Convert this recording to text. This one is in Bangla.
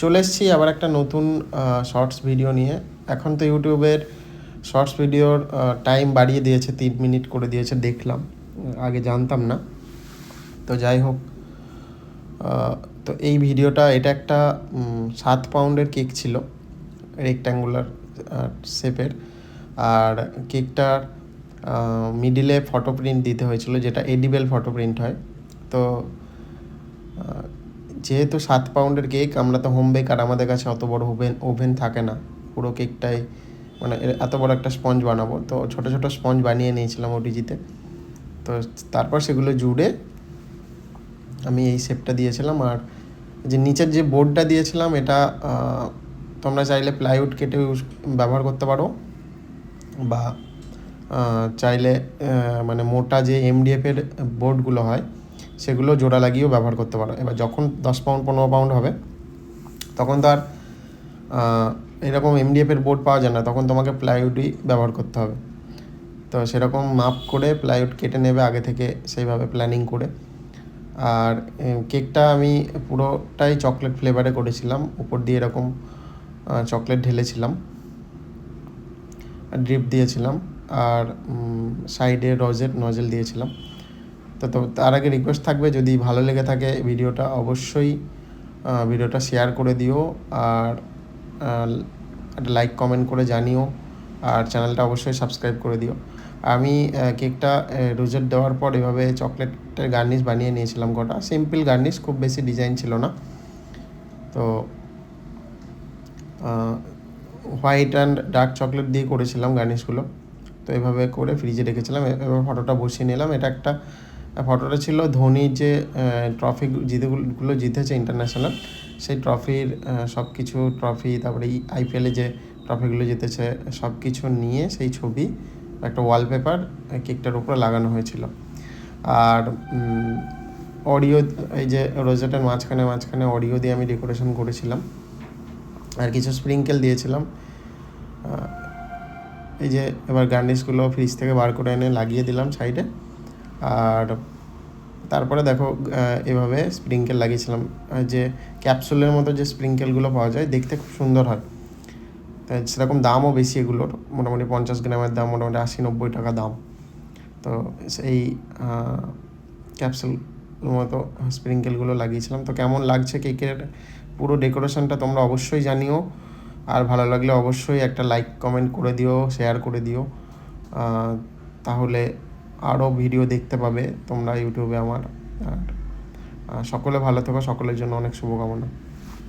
চলে এসেছি আবার একটা নতুন শর্টস ভিডিও নিয়ে। এখন তো ইউটিউবের শর্টস ভিডিওর টাইম বাড়িয়ে দিয়েছে, 3 মিনিট করে দিয়েছে, দেখলাম, আগে জানতাম না। তো যাই হোক, তো এই ভিডিওটা, এটা একটা 7 পাউন্ডের কেক ছিল, রেক্ট্যাঙ্গুলার শেপের। আর কেকটার মিডিলে ফটো প্রিন্ট দিতে হয়েছিল, যেটা এডিবেল ফটো প্রিন্ট হয়। তো যেহেতু 7 পাউন্ডের কেক, আমরা তো হোম বেকার, আমাদের কাছে অত বড় ওভেন থাকে না পুরো কেকটাই, মানে এত বড় একটা স্পঞ্জ বানাবো। তো ছোটো ছোটো স্পঞ্জ বানিয়ে নিয়েছিলাম ওটিজিতে। তো তারপর সেগুলো জুড়ে আমি এই শেপটা দিয়েছিলাম। আর যে নিচের যে বোর্ডটা দিয়েছিলাম, এটা তোমরা চাইলে প্লাইউড কেটে ব্যবহার করতে পারো, বা চাইলে মানে মোটা যে এমডিএফের বোর্ডগুলো হয় সেগুলো জোড়া লাগিয়েও ব্যবহার করতে পারো। এবার যখন 10 পাউন্ড 15 পাউন্ড হবে, তখন তো আর এরকম এমডিএফের বোর্ড পাওয়া যায় না, তখন তোমাকে প্লাইউডই ব্যবহার করতে হবে। তো সেরকম মাপ করে প্লাইউড কেটে নেবে আগে থেকে, সেইভাবে প্ল্যানিং করে। আর কেকটা আমি পুরোটাই চকলেট ফ্লেভারে করেছিলাম, উপর দিয়ে এরকম চকলেট ঢেলেছিলাম, ড্রিপ দিয়েছিলাম, আর সাইডে রোজের নজেল দিয়েছিলাম। তো তার আগে রিকোয়েস্ট থাকবে, যদি ভালো লেগে থাকে ভিডিওটা, অবশ্যই ভিডিওটা শেয়ার করে দিও, আর একটা লাইক কমেন্ট করে জানিও, আর চ্যানেলটা অবশ্যই সাবস্ক্রাইব করে দিও। আমি কেকটা রোজেট দেওয়ার পর এভাবে চকলেটের গার্নিশ বানিয়ে নিয়েছিলাম গোটা, সিম্পল গার্নিশ, খুব বেশি ডিজাইন ছিল না। তো হোয়াইট অ্যান্ড ডার্ক চকলেট দিয়ে করেছিলাম গার্নিশগুলো। তো এভাবে করে ফ্রিজে রেখেছিলাম। এবার ফটোটা বসিয়ে নিলাম। এটা একটা ফটোটা ছিল ধোনির যে ট্রফি যেগুলো জিতেছে ইন্টারন্যাশনাল, সেই ট্রফির সব কিছু ট্রফি, তারপরে এই আইপিএলে যে ট্রফিগুলো জিতেছে সব কিছু নিয়ে সেই ছবি একটা ওয়ালপেপার কেকটার উপরে লাগানো হয়েছিল। আর অডিও, এই যে রোজেটের মাঝখানে মাঝখানে অডিও দিয়ে আমি ডেকোরেশন করেছিলাম, আর কিছু স্প্রিঙ্কেল দিয়েছিলাম। এই যে এবার গার্নিশগুলো ফ্রিজ থেকে বার করে এনে লাগিয়ে দিলাম সাইডে। আর তারপরে দেখো, এভাবে স্প্রিঙ্কেল লাগিয়েছিলাম, যে ক্যাপসুলের মতো যে স্প্রিঙ্কেলগুলো পাওয়া যায়, দেখতে খুব সুন্দর হয়। সেরকম দামও বেশি এগুলোর, মোটামুটি 50 গ্রামের দাম মোটামুটি 80-90 টাকা দাম। তো সেই ক্যাপসুল মতো স্প্রিঙ্কেলগুলো লাগিয়েছিলাম। তো কেমন লাগছে কেকের পুরো ডেকোরেশনটা তোমরা অবশ্যই জানিও, আর ভালো লাগলে অবশ্যই একটা লাইক কমেন্ট করে দিও, শেয়ার করে দিও, তাহলে আরও ভিডিও দেখতে পাবে তোমরা ইউটিউবে আমার। আর সকলে ভালো থেকো, সকলের জন্য অনেক শুভকামনা।